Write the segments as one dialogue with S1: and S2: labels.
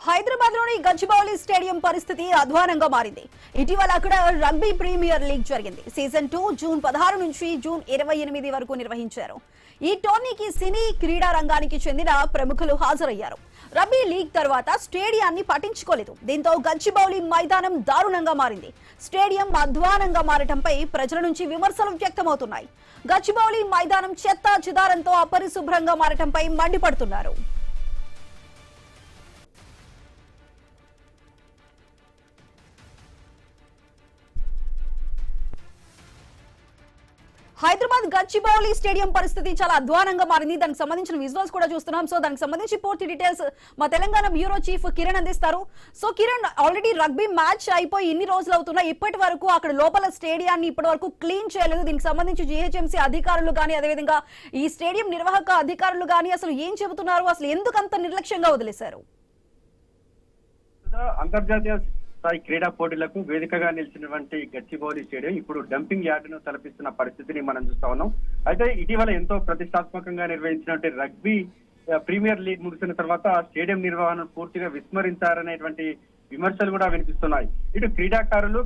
S1: హైదరాబాద్ లోని గచ్చిబౌలి స్టేడియం పరిస్థితి అధ్వానంగా మారింది. ఇటీవల అక్కడ రగ్బీ ప్రీమియర్ లీగ్ జరిగింది. సీజన్ 2 జూన్ 16 నుంచి జూన్ 28 వరకు నిర్వహించారు. ఈ టోర్నీకి సినీ క్రీడా రంగానికి చెందిన ప్రముఖులు హాజరయ్యారు. రగ్బీ లీగ్ తర్వాత స్టేడియాన్ని పట్టించుకోలేదు. దీంతో గచ్చిబౌలి మైదానం దారుణంగా మారింది. స్టేడియం అధ్వానంగా మారటంపై ప్రజల నుంచి విమర్శలు వ్యక్తమవుతున్నాయి. గచ్చిబౌలి మైదానం చెత్తా చెదారంతో అపరిశుభ్రంగా మారటంపై మండిపడుతున్నారు. హైదరాబాద్ గచ్చిబౌలి స్టేడియం పరిస్థితి చాలా అధ్వానంగా మారింది. దానికి సంబంధించిన విజువల్స్ కూడా చూస్తున్నాం. సో దానికి సంబంధించి పూర్తి డీటెయిల్స్ మా తెలంగాణ బ్యూరో చీఫ్ కిరణ్ అందిస్తారు. So Kiran, already rugby match అయిపోయి ఇన్ని రోజులు అవుతున్నా ఇప్పటి వరకు అక్కడ లోపల స్టేడియాన్ని ఇప్పటి వరకు క్లీన్ చేయలేదు. దీనికి సంబంధించి జీహెచ్ఎంసీ అధికారులు కానీ, అదేవిధంగా ఈ స్టేడియం నిర్వాహక అధికారులు కానీ అసలు ఏం చెబుతున్నారు, అసలు ఎందుకు అంత నిర్లక్ష్యంగా వదిలేశారు?
S2: అంతర్జాతీయ స్థాయి క్రీడా పోటీలకు వేదికగా నిలిచినటువంటి గచ్చిబౌలి స్టేడియం ఇప్పుడు డంపింగ్ యార్డును తలపిస్తున్న పరిస్థితిని మనం చూస్తా ఉన్నాం. అయితే ఇటీవల ఎంతో ప్రతిష్టాత్మకంగా నిర్వహించినటువంటి రగ్బీ ప్రీమియర్ లీగ్ ముగిసిన తర్వాత స్టేడియం నిర్వహణ పూర్తిగా విస్మరించారనేటువంటి విమర్శలు కూడా వినిపిస్తున్నాయి. ఇటు క్రీడాకారులు,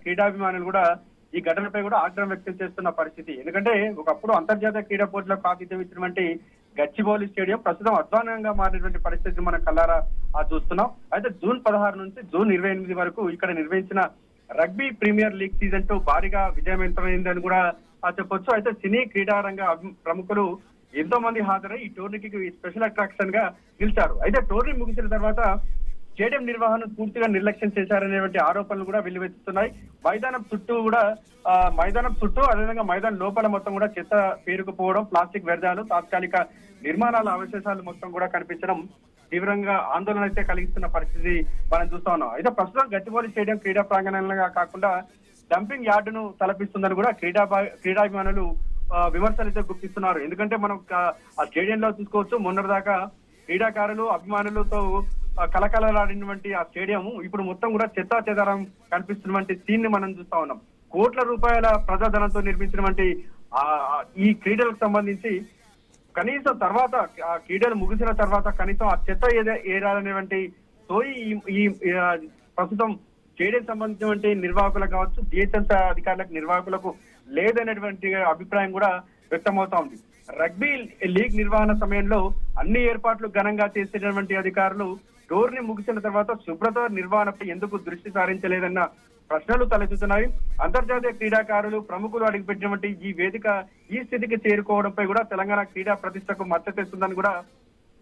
S2: క్రీడాభిమానులు కూడా ఈ ఘటనపై కూడా ఆగ్రహం వ్యక్తం చేస్తున్న పరిస్థితి. ఎందుకంటే ఒకప్పుడు అంతర్జాతీయ క్రీడా పోటీలకు ఆతిథ్యం ఇచ్చినటువంటి గచ్చిబౌలి స్టేడియం ప్రస్తుతం అధ్వానంగా మారినటువంటి పరిస్థితిని మనం కల్లారా చూస్తున్నాం. అయితే జూన్ 16 నుంచి జూన్ 28 వరకు ఇక్కడ నిర్వహించిన రగ్బీ ప్రీమియర్ లీగ్ సీజన్ 2 భారీగా విజయవంతమైందని కూడా చెప్పొచ్చు. అయితే సినీ క్రీడారంగ ప్రముఖులు ఎంతో మంది హాజరై ఈ టోర్నీకి స్పెషల్ అట్రాక్షన్ గా నిలిచారు. అయితే టోర్నీ ముగిసిన తర్వాత స్టేడియం నిర్వహణ పూర్తిగా నిర్లక్ష్యం చేశారనేటువంటి ఆరోపణలు కూడా వెల్లువెత్తుతున్నాయి. మైదానం చుట్టూ అదేవిధంగా మైదానం లోపల మొత్తం కూడా చెత్త పేరుకుపోవడం, ప్లాస్టిక్ వ్యర్థాలు, తాత్కాలిక నిర్మాణాల అవశేషాలు మొత్తం కూడా కనిపించడం తీవ్రంగా ఆందోళన అయితే కలిగిస్తున్న పరిస్థితి మనం చూస్తా ఉన్నాం. అయితే ప్రస్తుతం గచ్చిబౌలి స్టేడియం క్రీడా ప్రాంగణంగా కాకుండా డంపింగ్ యార్డును తలపిస్తుందని కూడా క్రీడాభిమానులు విమర్శలు అయితే గుర్తిస్తున్నారు. ఎందుకంటే మనం ఆ స్టేడియంలో చూసుకోవచ్చు, మొన్నటిదాకా క్రీడాకారులు అభిమానులతో కలకలలాడినటువంటి ఆ స్టేడియం ఇప్పుడు మొత్తం కూడా చెత్తా చెదారం కనిపిస్తున్నటువంటి సీన్ ని మనం చూస్తా ఉన్నాం. కోట్ల రూపాయల ప్రజాధనంతో నిర్మించినటువంటి ఈ క్రీడలకు సంబంధించి కనీసం తర్వాత ఆ క్రీడలు ముగిసిన తర్వాత కనీసం ఆ చెత్త ఏరాలనేటువంటి సోయి ఈ ప్రస్తుతం స్టేడియం సంబంధించినటువంటి నిర్వాహకులకు కావచ్చు, జిహెచ్ఎంసీ అధికారులకు, నిర్వాహకులకు లేదనేటువంటి అభిప్రాయం కూడా వ్యక్తమవుతా ఉంది. రగ్బీ లీగ్ నిర్వహణ సమయంలో అన్ని ఏర్పాట్లు ఘనంగా చేసేటటువంటి అధికారులు టోర్నీ ముగిసిన తర్వాత శుభ్రత నిర్వహణపై ఎందుకు దృష్టి సారించలేదన్న ప్రశ్నలు తలెత్తుతున్నాయి. అంతర్జాతీయ క్రీడాకారులు, ప్రముఖులు అడుగుపెట్టినటువంటి ఈ వేదిక ఈ స్థితికి చేరుకోవడంపై కూడా తెలంగాణ క్రీడా ప్రతిష్టకు మద్దతిస్తుందని కూడా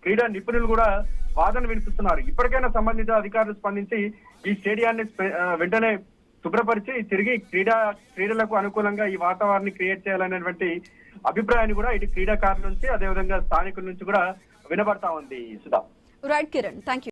S2: క్రీడా నిపుణులు కూడా వాదన వినిపిస్తున్నారు. ఇప్పటికైనా సంబంధిత అధికారులు స్పందించి ఈ స్టేడియాన్ని వెంటనే శుభ్రపరిచి తిరిగి క్రీడలకు అనుకూలంగా ఈ వాతావరణాన్ని క్రియేట్ చేయాలనేటువంటి అభిప్రాయాన్ని కూడా ఇటు క్రీడాకారుల నుంచి, అదేవిధంగా స్థానికుల నుంచి కూడా వినబడతా ఉంది. Sudha.
S1: Right Kiran, thank you.